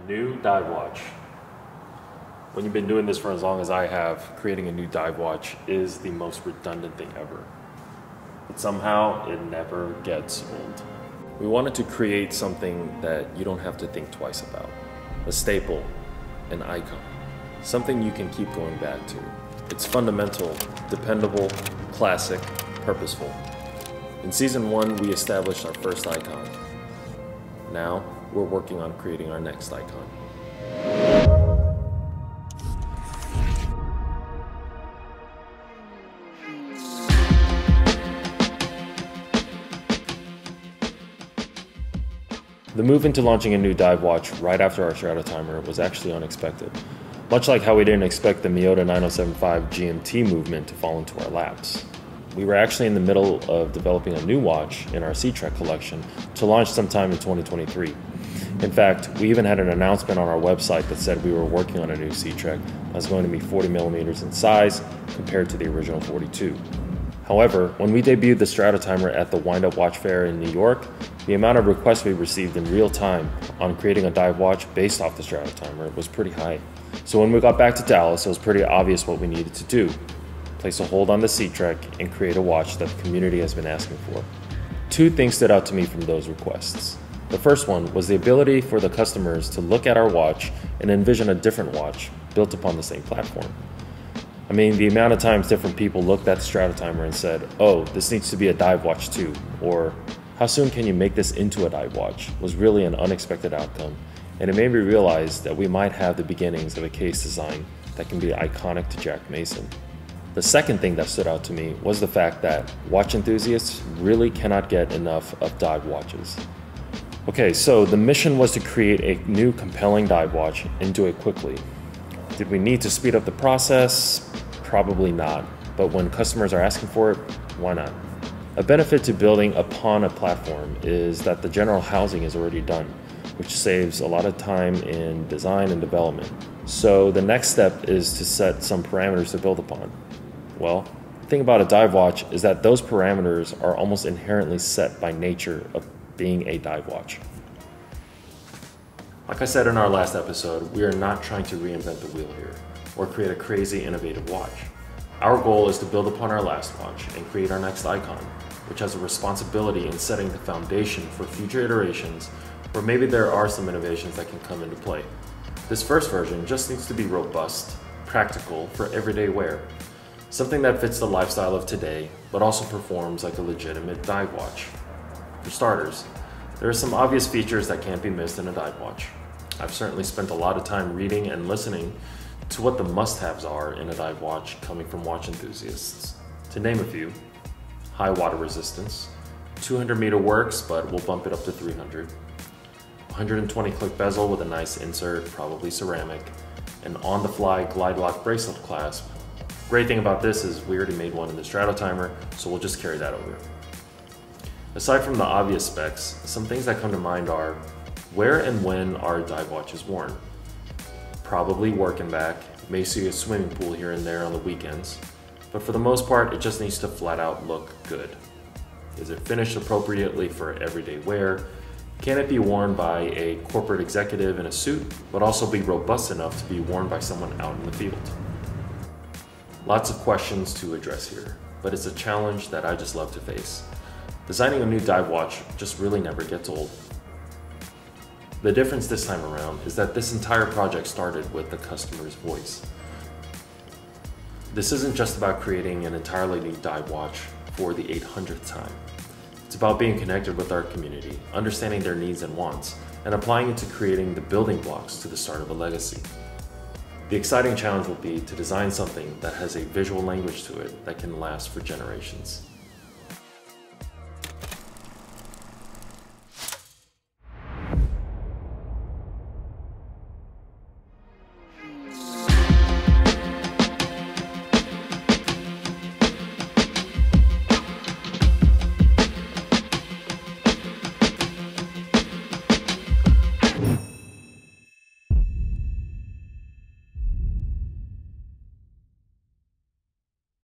New dive watch. When you've been doing this for as long as I have, creating a new dive watch is the most redundant thing ever. But somehow it never gets old. We wanted to create something that you don't have to think twice about. A staple, an icon, something you can keep going back to. It's fundamental, dependable, classic, purposeful. In season 1, we established our first icon. Now, we're working on creating our next icon. The move into launching a new dive watch right after our Strata timer was actually unexpected. Much like how we didn't expect the Miyota 9075 GMT movement to fall into our laps. We were actually in the middle of developing a new watch in our C-Trek collection to launch sometime in 2023. In fact, we even had an announcement on our website that said we were working on a new C-Trek that was going to be 40 millimeters in size compared to the original 42. However, when we debuted the Strata timer at the Wind Up Watch Fair in New York, the amount of requests we received in real time on creating a dive watch based off the Strata timer was pretty high. So when we got back to Dallas, it was pretty obvious what we needed to do. Place a hold on the C-Trek and create a watch that the community has been asking for. Two things stood out to me from those requests. The first one was the ability for the customers to look at our watch and envision a different watch built upon the same platform. I mean, the amount of times different people looked at the Strata timer and said, "Oh, this needs to be a dive watch too," or "How soon can you make this into a dive watch?" was really an unexpected outcome, and it made me realize that we might have the beginnings of a case design that can be iconic to Jack Mason. The second thing that stood out to me was the fact that watch enthusiasts really cannot get enough of dive watches. Okay, so the mission was to create a new compelling dive watch and do it quickly. Did we need to speed up the process? Probably not, but when customers are asking for it, why not? A benefit to building upon a platform is that the general housing is already done, which saves a lot of time in design and development. So the next step is to set some parameters to build upon. Well, the thing about a dive watch is that those parameters are almost inherently set by nature of being a dive watch. Like I said in our last episode, we are not trying to reinvent the wheel here or create a crazy innovative watch. Our goal is to build upon our last watch and create our next icon, which has a responsibility in setting the foundation for future iterations where maybe there are some innovations that can come into play. This first version just needs to be robust, practical for everyday wear. Something that fits the lifestyle of today, but also performs like a legitimate dive watch. For starters, there are some obvious features that can't be missed in a dive watch. I've certainly spent a lot of time reading and listening to what the must-haves are in a dive watch coming from watch enthusiasts. To name a few: high water resistance, 200 meter works, but we'll bump it up to 300, 120 click bezel with a nice insert, probably ceramic, an on-the-fly glide lock bracelet clasp. Great thing about this is we already made one in the Strata timer, so we'll just carry that over. Aside from the obvious specs, some things that come to mind are: where and when are dive watches worn? Probably work and back, may see a swimming pool here and there on the weekends, but for the most part it just needs to flat out look good. Is it finished appropriately for everyday wear? Can it be worn by a corporate executive in a suit, but also be robust enough to be worn by someone out in the field? Lots of questions to address here, but it's a challenge that I just love to face. Designing a new dive watch just really never gets old. The difference this time around is that this entire project started with the customer's voice. This isn't just about creating an entirely new dive watch for the 800th time. It's about being connected with our community, understanding their needs and wants, and applying it to creating the building blocks to the start of a legacy. The exciting challenge will be to design something that has a visual language to it that can last for generations.